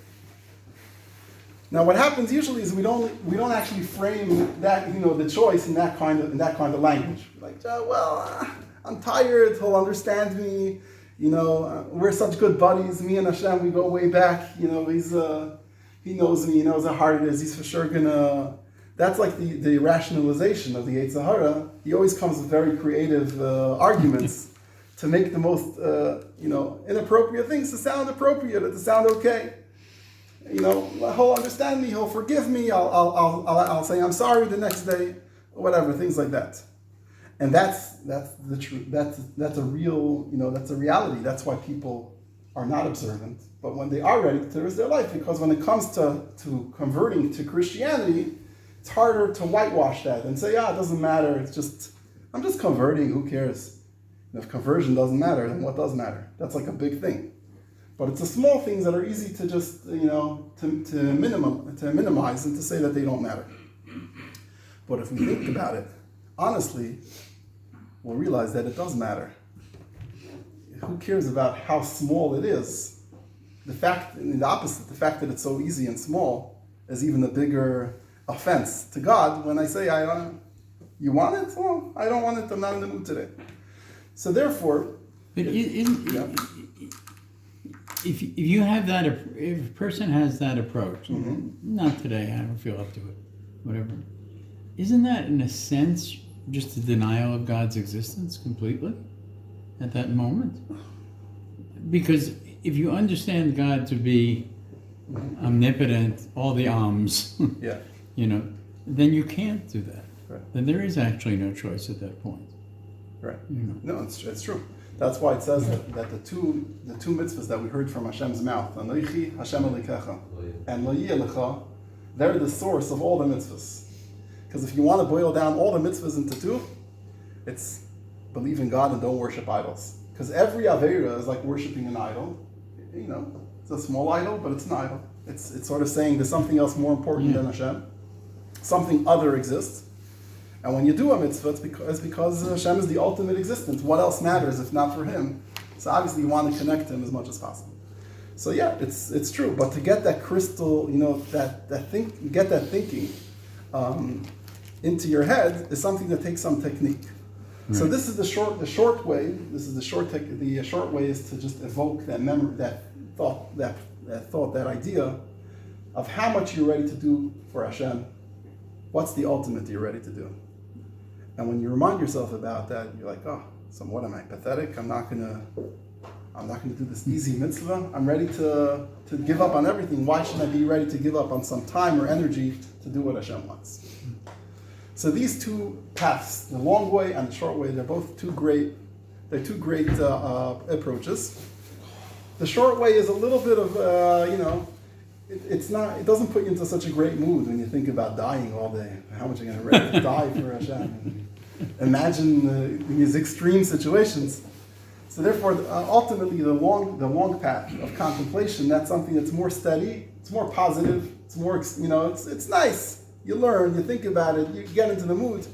Now, what happens usually is we don't actually frame that the choice in that kind of language. Like, I'm tired. He'll understand me. We're such good buddies. Me and Hashem, we go way back. He knows me. He knows how hard it is. He's for sure gonna. That's like the rationalization of the Yetzer Hara. He always comes with very creative arguments to make the most inappropriate things to sound appropriate, or to sound okay. He'll understand me. He'll forgive me. I'll say I'm sorry the next day, or whatever, things like that. And that's the truth. That's a real, that's a reality. That's why people are not observant. But when they are ready, there is their life. Because when it comes to converting to Christianity, it's harder to whitewash that and say, it doesn't matter. I'm just converting. Who cares? And if conversion doesn't matter, then what does matter? That's like a big thing. But it's the small things that are easy to just, to minimize and to say that they don't matter. But if we think about it, honestly, we'll realize that it does matter. Who cares about how small it is? The fact that it's so easy and small is even a bigger offense to God when I say, you want it? Well, I don't want it. I'm not in the mood today. So therefore, but if you have that, if a person has that approach, not today, I don't feel up to it, whatever, isn't that in a sense just a denial of God's existence completely at that moment? Because if you understand God to be omnipotent, all the then you can't do that. Right. Then there is actually no choice at that point. Right. No, it's true. That's why it says that the two mitzvahs that we heard from Hashem's mouth, Anoichi Hashem Elikecha, and Lo Yelecha, they're the source of all the mitzvahs. Because if you want to boil down all the mitzvahs into two, it's believe in God and don't worship idols. Because every Aveira is like worshiping an idol. It's a small idol, but it's an idol. It's sort of saying there's something else more important than Hashem. Something other exists. And when you do a mitzvah, it's because Hashem is the ultimate existence. What else matters if not for Him? So obviously you want to connect to Him as much as possible. So it's true. But to get that crystal, get that thinking into your head is something that takes some technique. Right. So this is the short way. This is the short way is to just evoke that memory, that thought, that idea of how much you're ready to do for Hashem. What's the ultimate you're ready to do? And when you remind yourself about that, you're like, so what am I, pathetic? I'm not gonna do this easy mitzvah. I'm ready to give up on everything. Why should I be ready to give up on some time or energy to do what Hashem wants? So these two paths, the long way and the short way, they're both two great approaches. The short way is a little bit of, it doesn't put you into such a great mood when you think about dying all day. How much are you going to ready to die for Hashem? Imagine these extreme situations. So therefore, ultimately, the long path of contemplation, that's something that's more steady, it's more positive, It's more, it's nice. You learn, you think about it, you get into the mood.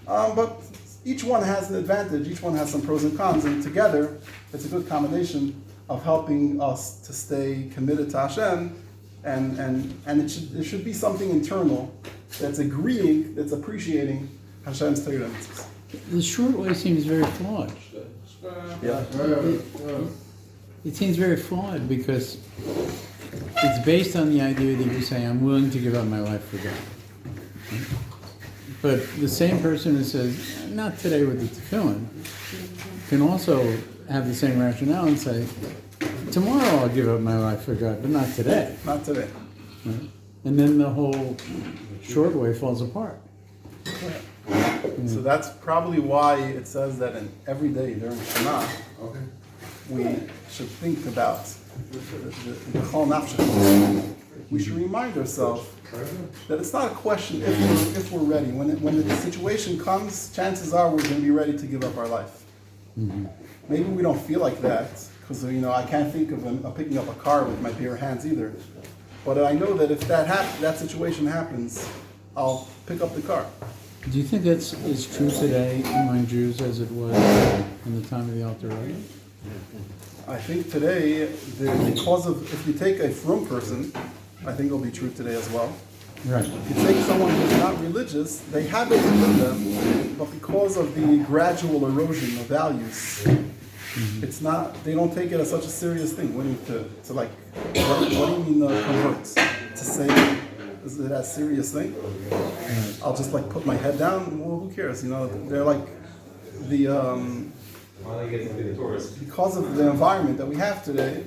But each one has an advantage. Each one has some pros and cons, and together, it's a good combination of helping us to stay committed to Hashem, and it should be something internal that's agreeing, that's appreciating Hashem's Torah mitzvahs. The short way seems very flawed. Yeah. It seems very flawed because it's based on the idea that you say, I'm willing to give up my life for God. But the same person who says, not today with the tefillin, can also have the same rationale and say, tomorrow I'll give up my life for God, but not today. Not today. Right? And then the whole short way falls apart. So that's probably why it says that every day during Shema, we should think about the Chol Nafshech. We should remind ourselves that it's not a question if we're ready. When the situation comes, chances are we're going to be ready to give up our life. Mm-hmm. Maybe we don't feel like that because I can't think of picking up a car with my bare hands either. But I know that if that situation happens, I'll pick up the car. Do you think that's as true today among Jews as it was in the time of the Alter Rebbe? I think today, because of, if you take a frum person, I think it'll be true today as well. Right. If you take someone who's not religious, they have it within them, but because of the gradual erosion of values, it's not, they don't take it as such a serious thing. What do you mean convert? To say, is it a serious thing? I'll just put my head down, well, who cares? They're like because of the environment that we have today,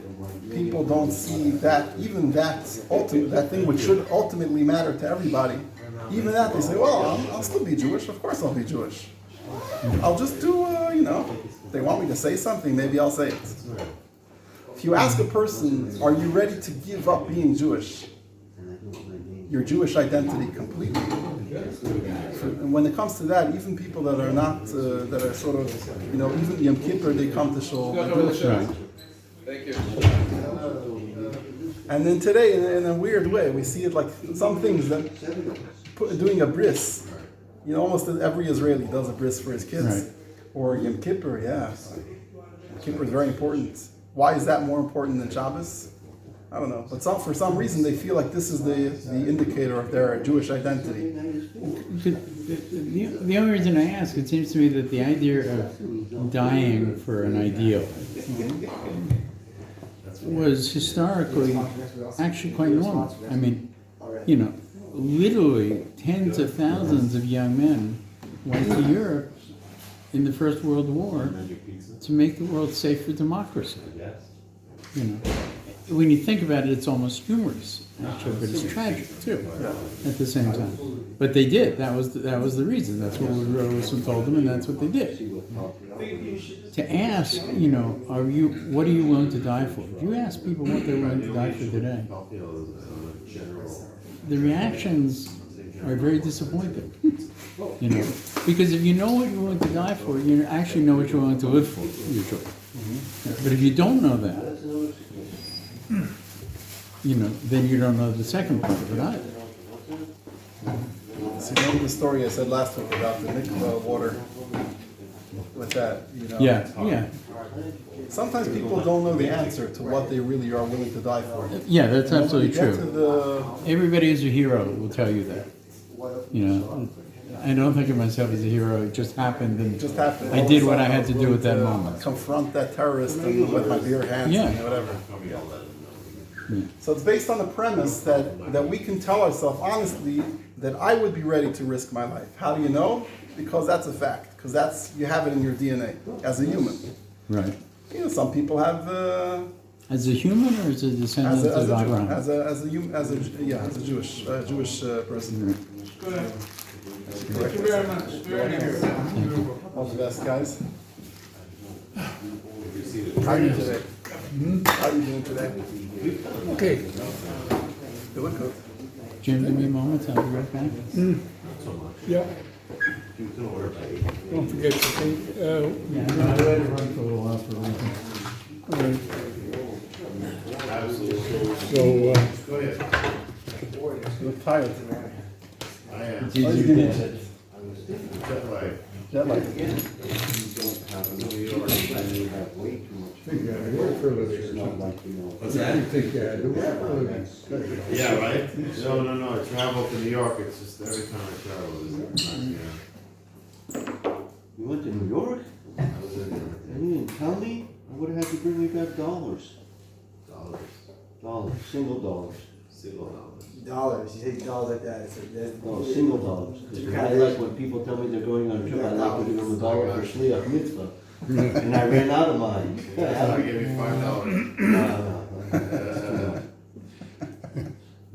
people don't see that, even that thing which should ultimately matter to everybody, even that they say, well, I'll still be Jewish, of course I'll be Jewish. I'll just do, if they want me to say something, maybe I'll say it. If you ask a person, are you ready to give up being Jewish? Your Jewish identity completely. And when it comes to that, even people that are not, that are sort of, even Yom Kippur, they come to shul. Thank you. And then today, in a weird way, we see it like some things that doing a bris. Almost every Israeli does a bris for his kids. Right. Or Yom Kippur, yeah. Kippur is very important. Why is that more important than Shabbos? I don't know, but for some reason they feel like this is the indicator of their Jewish identity. The only reason I ask, it seems to me that the idea of dying for an ideal was historically actually quite normal. I mean, literally tens of thousands of young men went to Europe in the First World War to make the world safe for democracy. When you think about it, it's almost humorous, actually, but it's tragic too, at the same time. But they did. That was the reason. That's what Wilson told them, and that's what they did. To ask, what are you willing to die for? If you ask people what they're willing to die for today, the reactions are very disappointing. Because if you know what you're willing to die for, you actually know what you're willing to live for, usually. But if you don't know that, then you don't know the second part of it either. So you know the story I said last week about the mikvah water with that, Yeah. Sometimes people don't know the answer to what they really are willing to die for. Yeah, that's absolutely When you get true. Everybody is a hero will tell you that. I don't think of myself as a hero. It just happened, and I did what I had to do at that moment. Confront that terrorist and with my bare hands and whatever. So it's based on the premise that we can tell ourselves honestly that I would be ready to risk my life. How do you know? Because that's a fact. Because you have it in your DNA as a human. Right. Some people have. As a human or as a descendant of Abraham? As a Jewish person. Thank you very much. All the best, guys. How are you today? How are you doing today? Okay. You look good. Jim, give me a moment. I'll be right back. Yeah. Don't forget to take, Yeah, I had to run for a little while for a reason. all right. So, You look tired. I am. It's easier to get it. Jet lag. Jet lag. New York. Think I work for a living or something. What's that? You think I do work for a living. Yeah, right? No, I travel to New York, it's just every time I travel, it's, You went to New York? I was in there. And you didn't tell me? I would've had to bring you back dollars. Dollars, single dollars. Single dollars. Dollars, you say dollars like that, it's like, that's. No, single dollars. 'Cause I like when people tell me they're going on a trip, I like to give them $1 for shliach mitzvah. And I ran out of mine. That's how I gave you $5.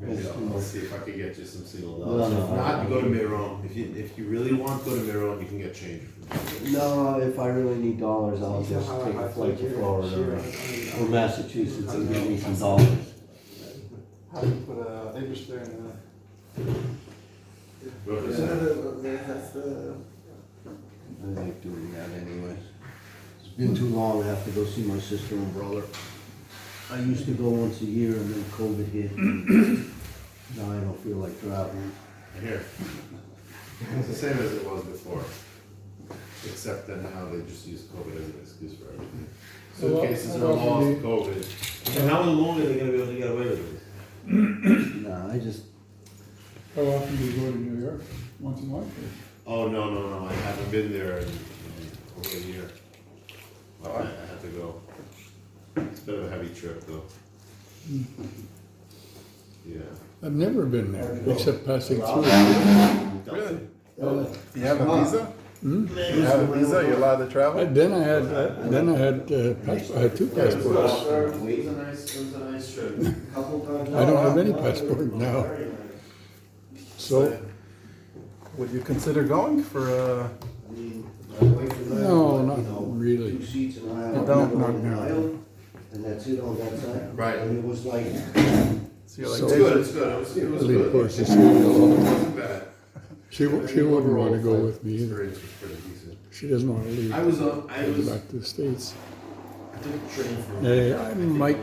Maybe I'll see if I can get you some single dollars. No, If not, you go to Miron. If you really want, go to Miron, you can get change. No, if I really need dollars, I'll just take a flight to Florida or Massachusetts and give me some dollars. How do you put a English there in What is Yeah, that? that's the. I like doing that anyway. It's been too long, I have to go see my sister and brother. I used to go once a year and then COVID hit. Now I don't feel like traveling. Here. It's the same as it was before. Except that now they just use COVID as an excuse for everything. Suitcases are lost, COVID. And how long are they gonna be able to get away with this? Nah, I just, How often do you go to New York? Once a month? Oh, no, I haven't been there in over a year. Well, I had to go. It's a bit of a heavy trip though. Yeah. I've never been there, except passing through. Really? Do you have a visa? Do you have a visa? You're allowed to travel? Then I had two passports. It was a nice trip. I don't have any passport now. So, Would you consider going for no, not really. two seats and I have Don't, not an now. aisle, and that's it on that side. Right. And it was like, so you're like, So- It's good, it was Leave good. courses. It wasn't bad. She wouldn't want to go with me either. Experience was pretty decent. She doesn't want to leave. I was Go back to the States. I took a train from. Hey, I might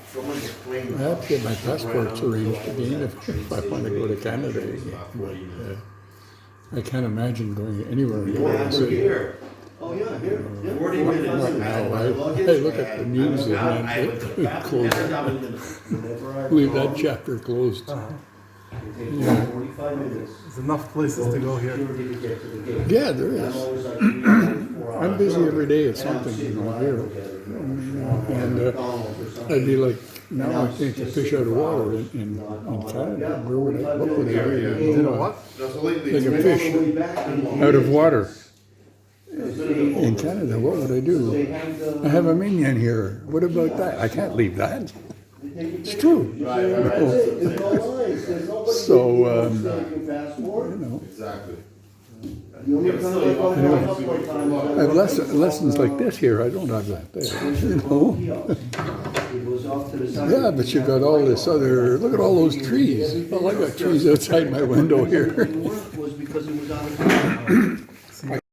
From like a plane. I have to get my passports arranged again if I want to go to Canada again. But, I can't imagine going anywhere in the world. So, Here. oh yeah, here, yeah. 40 minutes. not I had now. my I luggage, look at the news and I went to the then bathroom, close. and I got in the- Whenever I Leave go, that chapter closed. it takes me Yeah. 45 minutes. there's enough places to go here. Security to get to the gate. Yeah, there I'm is. always like 3 hours, 4 hours. I'm busy every day at And I'm something, you sitting know, right here. over there, And McDonald's or something. I'd be like, now I can't get fish out of water in Canada. Where would I, what would I do? You know what? No, so lately, Take a it's fish Way back, out of water they- in Canada, what would I they do? have the- I have a minion here. What about that? I can't leave that. they take a It's picture. true. You say, that's it. There's no lines. There's nobody So, giving you a stamp your passport. You know, Exactly. The only time I go to a couple of times, I have lessons like this here. I don't have that there. You know. It was off to the side. Yeah, but you got all this other. Look at all those trees. Well, I got trees outside my window here. Was because it was out of.